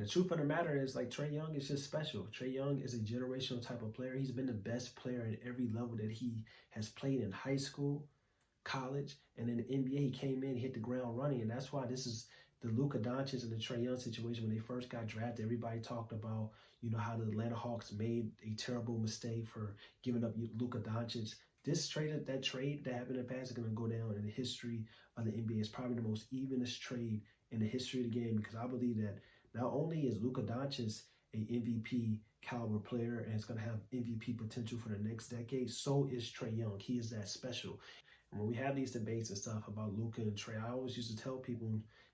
And the truth of the matter is, like, Trae Young is just special. Trae Young is a generational type of player. He's been the best player at every level that he has played in high school, college, and in the NBA. He came in, hit the ground running, and that's why this is the Luka Doncic and the Trae Young situation. When they first got drafted, everybody talked about, how the Atlanta Hawks made a terrible mistake for giving up Luka Doncic. That trade that happened in the past is going to go down in the history of the NBA. It's probably the most evenest trade in the history of the game, because I believe that not only is Luka Doncic a MVP caliber player and is going to have MVP potential for the next decade, so is Trae Young. He is that special. And when we have these debates and stuff about Luka and Trae, I always used to tell people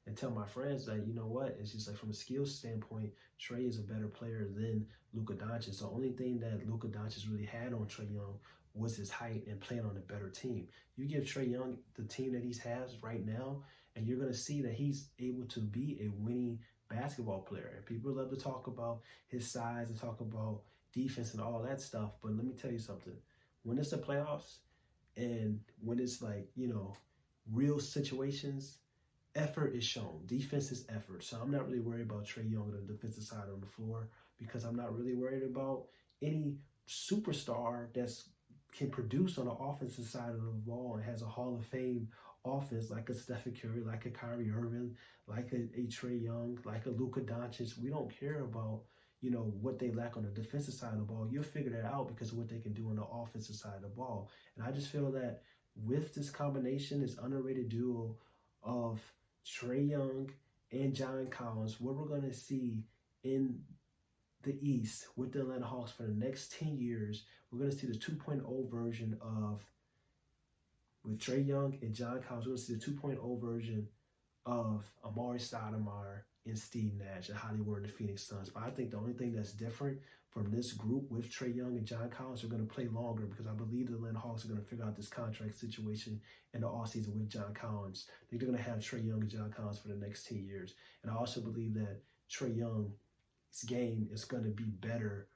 and tell my friends that, you know what, it's just like, from a skills standpoint, Trae is a better player than Luka Doncic. The only thing that Luka Doncic really had on Trae Young was his height and playing on a better team. You give Trae Young the team that he has right now, and you're going to see that he's able to be a winning basketball player. And people love to talk about his size and talk about defense and all that stuff. But let me tell you something. When it's the playoffs and when it's like, real situations, effort is shown. Defense is effort. So I'm not really worried about Trae Young on the defensive side on the floor, because I'm not really worried about any superstar that's can produce on the offensive side of the ball and has a Hall of Fame offense like a Stephen Curry, like a Kyrie Irving, like a Trae Young, like a Luka Doncic. We don't care about, what they lack on the defensive side of the ball. You'll figure that out because of what they can do on the offensive side of the ball. And I just feel that with this combination, this underrated duo of Trae Young and John Collins, what we're going to see in the East with the Atlanta Hawks for the next 10 years, we're going to see the 2.0 version of, with Trae Young and John Collins, we're going to see the 2.0 version of Amari Stoudemire and Steve Nash and how they were in the Phoenix Suns. But I think the only thing that's different from this group with Trae Young and John Collins are going to play longer, because I believe the Atlanta Hawks are going to figure out this contract situation in the offseason with John Collins. I think they're going to have Trae Young and John Collins for the next 10 years. And I also believe that Trae Young's game is going to be better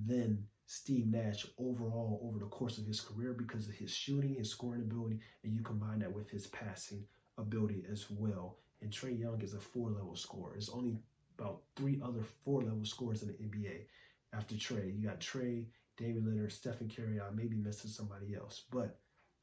than Steve Nash overall over the course of his career, because of his shooting, his scoring ability, and you combine that with his passing ability as well. And Trae Young is a 4-level scorer. There's only about 3 other 4-level scorers in the NBA after Trae. You got Trae, Damian Lillard, Stephen Curry. I may be missing somebody else. But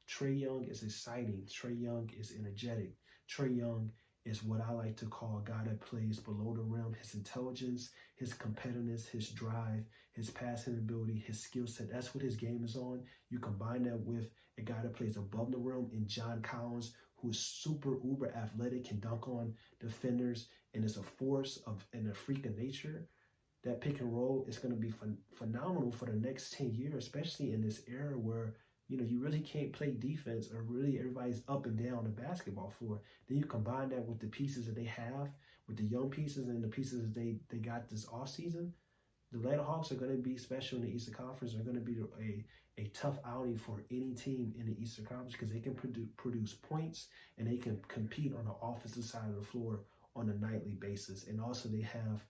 Trae Young is exciting. Trae Young is energetic. Trae Young is what I like to call a guy that plays below the rim. His intelligence, his competitiveness, his drive, his passing ability, his skill set, that's what his game is on. You combine that with a guy that plays above the rim in John Collins, who is super uber athletic, can dunk on defenders, and is a force and a freak of nature. That pick and roll is going to be phenomenal for the next 10 years, especially in this era where, you really can't play defense, or really everybody's up and down the basketball floor. Then you combine that with the pieces that they have, with the young pieces and the pieces that they got this offseason. The Atlanta Hawks are going to be special in the Eastern Conference. They're going to be a tough outing for any team in the Eastern Conference, because they can produce points and they can compete on the offensive side of the floor on a nightly basis. And also they have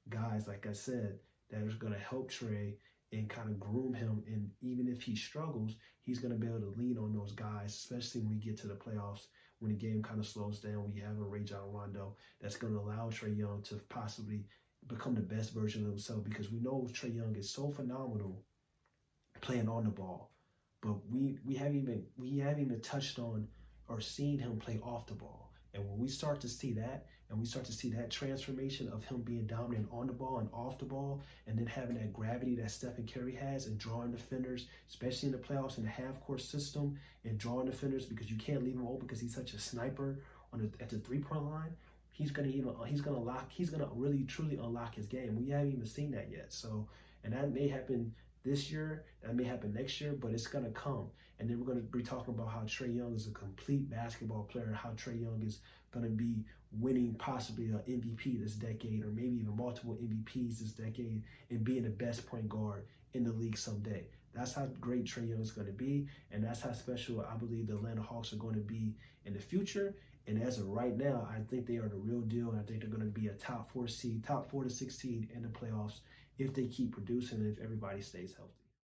guys, like I said, that are going to help Trae and kind of groom him. And even if he struggles, he's going to be able to lean on those guys, especially when we get to the playoffs, when the game kind of slows down. We have a Rajon Rondo that's going to allow Trae Young to possibly become the best version of himself, because we know Trae Young is so phenomenal playing on the ball, but we haven't even touched on or seen him play off the ball. And when we start to see that, and we start to see that transformation of him being dominant on the ball and off the ball, and then having that gravity that Stephen Curry has and drawing defenders, especially in the playoffs in the half-court system, and drawing defenders because you can't leave him open because he's such a sniper at the three-point line. He's gonna really truly unlock his game. We haven't even seen that yet. So, and that may happen this year, that may happen next year, but it's gonna come. And then we're gonna be talking about how Trae Young is a complete basketball player, and how Trae Young is gonna be winning possibly an MVP this decade, or maybe even multiple MVPs this decade, and being the best point guard in the league someday. That's how great Trae Young is going to be, and that's how special I believe the Atlanta Hawks are going to be in the future. And as of right now, I think they are the real deal, and I think they're going to be a top 4 to 6 seed in the playoffs if they keep producing and if everybody stays healthy.